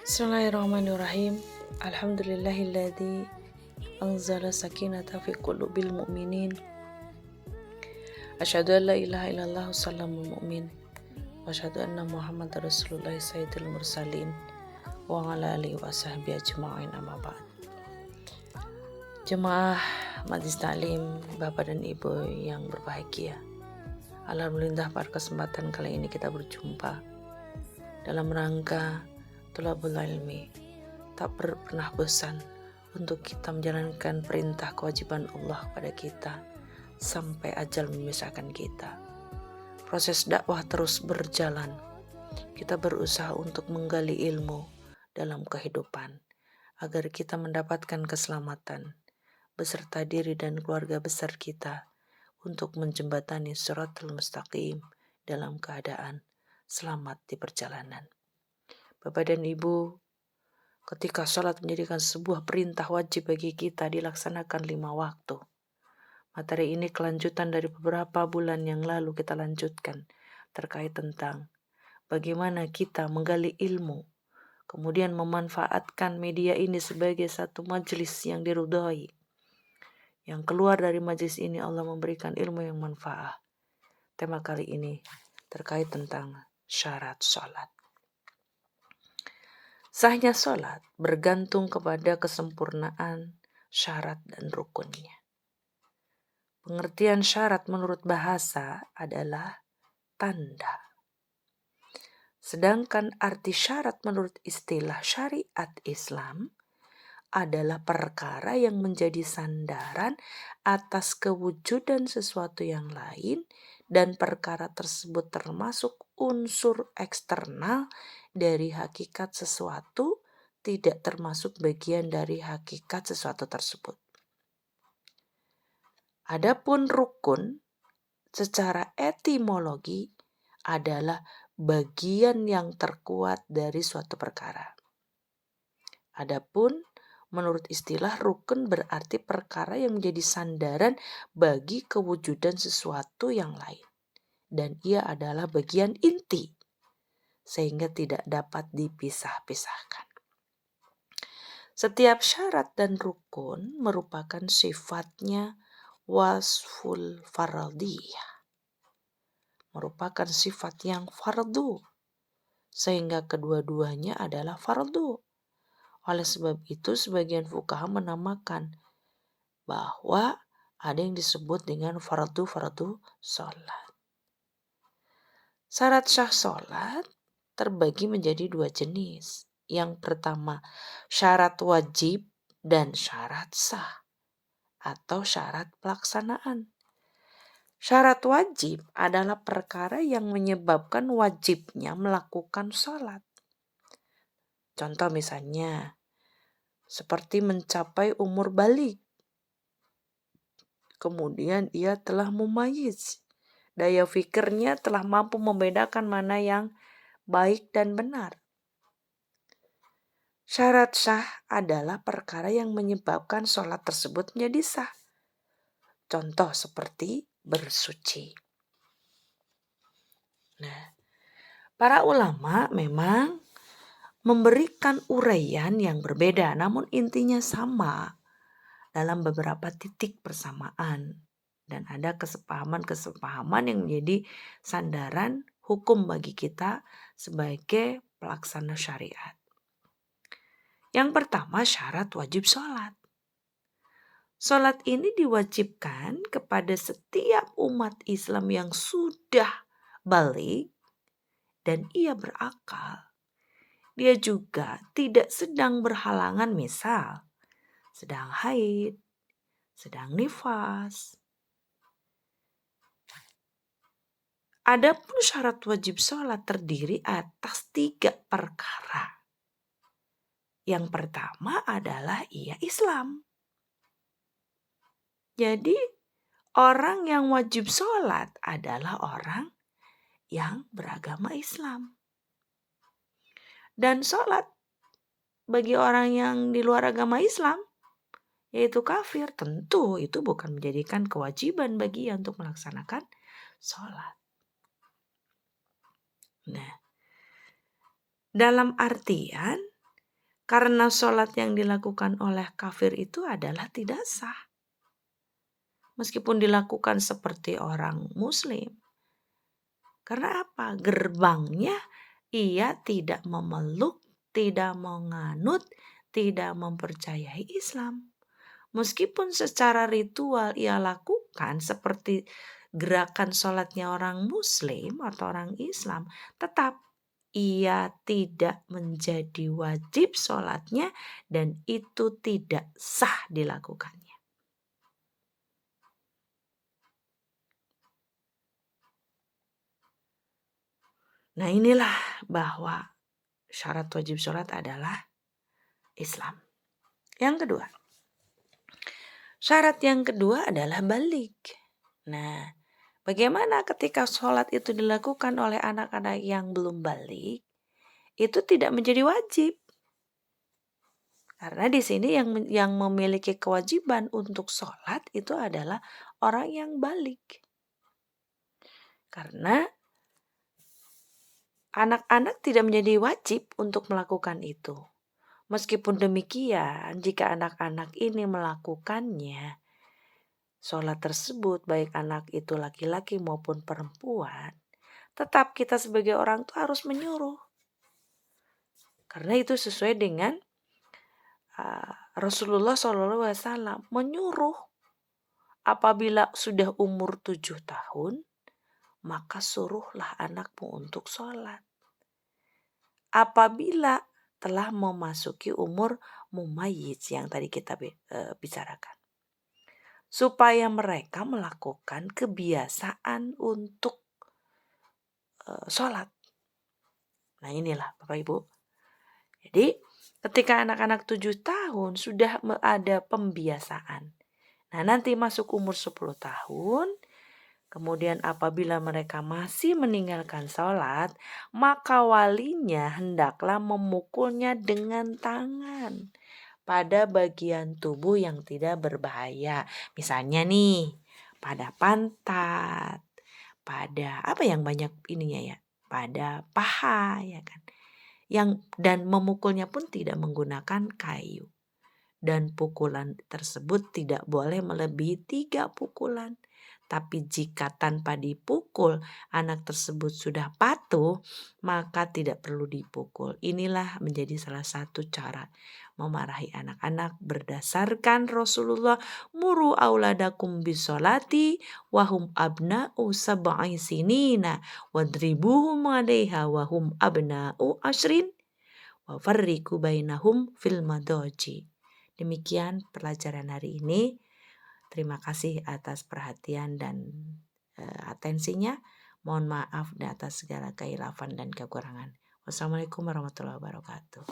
Bismillahirrahmanirrahim. Alhamdulillahilladzi anzala sakinata fi qulubil mu'minin. Asyhadu an la ilaha illallah sallamul mu'min. Wa asyhadu anna Muhammadar Rasulullah sayyidul mursalin wa ala alihi wa sahbihi ajma'in, amma ba'd. Jemaah Majelis Taklim, Bapak dan Ibu yang berbahagia. Alhamdulillah pada kesempatan kali ini kita berjumpa dalam rangka Thalabul Ilmi. Tak pernah bosan untuk kita menjalankan perintah kewajiban Allah pada kita sampai ajal memisahkan kita. Proses dakwah terus berjalan. Kita berusaha untuk menggali ilmu dalam kehidupan agar kita mendapatkan keselamatan beserta diri dan keluarga besar kita untuk menjembatani Shiratal Mustaqim dalam keadaan selamat di perjalanan. Bapak dan Ibu, ketika sholat menjadikan sebuah perintah wajib bagi kita dilaksanakan 5 waktu. Materi ini kelanjutan dari beberapa bulan yang lalu kita lanjutkan terkait tentang bagaimana kita menggali ilmu, kemudian memanfaatkan media ini sebagai satu majelis yang diridhai. Yang keluar dari majelis ini Allah memberikan ilmu yang manfaat. Tema kali ini terkait tentang syarat sholat. Sahnya sholat bergantung kepada kesempurnaan syarat dan rukunnya. Pengertian syarat menurut bahasa adalah tanda. Sedangkan arti syarat menurut istilah syariat Islam adalah perkara yang menjadi sandaran atas kewujudan sesuatu yang lain dan perkara tersebut termasuk unsur eksternal dari hakikat sesuatu, tidak termasuk bagian dari hakikat sesuatu tersebut. Adapun rukun secara etimologi adalah bagian yang terkuat dari suatu perkara. Adapun menurut istilah rukun berarti perkara yang menjadi sandaran bagi kewujudan sesuatu yang lain. Dan ia adalah bagian inti sehingga tidak dapat dipisah-pisahkan. Setiap syarat dan rukun merupakan sifatnya wasful fardiyah, merupakan sifat yang fardu, sehingga kedua-duanya adalah fardu. Oleh sebab itu sebagian fuqaha menamakan bahwa ada yang disebut dengan fardu sholat. Syarat sah sholat terbagi menjadi 2 jenis. Yang pertama, syarat wajib dan syarat sah atau syarat pelaksanaan. Syarat wajib adalah perkara yang menyebabkan wajibnya melakukan sholat. Contoh misalnya, seperti mencapai umur baligh. Kemudian ia telah mumayyiz. Daya fikirnya telah mampu membedakan mana yang baik dan benar. Syarat sah adalah perkara yang menyebabkan sholat tersebut menjadi sah. Contoh seperti bersuci. Nah, para ulama memang memberikan uraian yang berbeda, namun intinya sama dalam beberapa titik persamaan. Dan ada kesepahaman yang menjadi sandaran hukum bagi kita sebagai pelaksana syariat. Yang pertama, syarat wajib sholat. Sholat ini diwajibkan kepada setiap umat Islam yang sudah baligh dan ia berakal. Dia juga tidak sedang berhalangan, misal sedang haid, sedang nifas. Adapun syarat wajib sholat terdiri atas 3 perkara. Yang pertama adalah ia Islam. Jadi orang yang wajib sholat adalah orang yang beragama Islam. Dan sholat bagi orang yang di luar agama Islam, yaitu kafir, tentu itu bukan menjadikan kewajiban bagi ia untuk melaksanakan sholat. Nah, dalam artian Karena sholat yang dilakukan oleh kafir itu adalah tidak sah. Meskipun dilakukan seperti orang muslim. Karena apa? Gerbangnya ia tidak memeluk, tidak menganut, tidak mempercayai Islam. Meskipun secara ritual ia lakukan seperti gerakan sholatnya orang muslim atau orang Islam, tetap ia tidak menjadi wajib sholatnya dan itu tidak sah dilakukannya. Nah inilah bahwa syarat wajib sholat adalah Islam. Yang kedua, syarat yang kedua adalah balik. Nah, bagaimana ketika sholat itu dilakukan oleh anak-anak yang belum balik? Itu tidak menjadi wajib. Karena di sini yang memiliki kewajiban untuk sholat itu adalah orang yang balik. Karena anak-anak tidak menjadi wajib untuk melakukan itu. Meskipun demikian, jika anak-anak ini melakukannya, sholat tersebut baik anak itu laki-laki maupun perempuan, tetap kita sebagai orang tua harus menyuruh. Karena itu sesuai dengan Rasulullah SAW menyuruh apabila sudah umur 7 tahun, maka suruhlah anakmu untuk sholat. Apabila telah memasuki umur mumayyiz yang tadi kita bicarakan. Supaya mereka melakukan kebiasaan untuk sholat. Nah inilah Bapak Ibu. Jadi ketika anak-anak 7 tahun sudah ada pembiasaan. Nah nanti masuk umur 10 tahun. Kemudian apabila mereka masih meninggalkan sholat, maka walinya hendaklah memukulnya dengan tangan pada bagian tubuh yang tidak berbahaya. Misalnya nih, pada pantat, pada apa yang banyak ininya ya, pada paha ya kan. Dan memukulnya pun tidak menggunakan kayu. Dan pukulan tersebut tidak boleh melebihi 3 pukulan. Tapi jika tanpa dipukul anak tersebut sudah patuh, maka tidak perlu dipukul. Inilah menjadi salah satu cara memarahi anak-anak berdasarkan Rasulullah muru auladakum bisolati wahum abna'u sab'i sinina wadribuhum 'alaiha wahum abna'u ashrin wa farriqu bainahum fil madaji. Demikian pelajaran hari ini. Terima kasih atas perhatian dan atensinya. Mohon maaf atas segala kekhilafan dan kekurangan. Wassalamualaikum warahmatullahi wabarakatuh.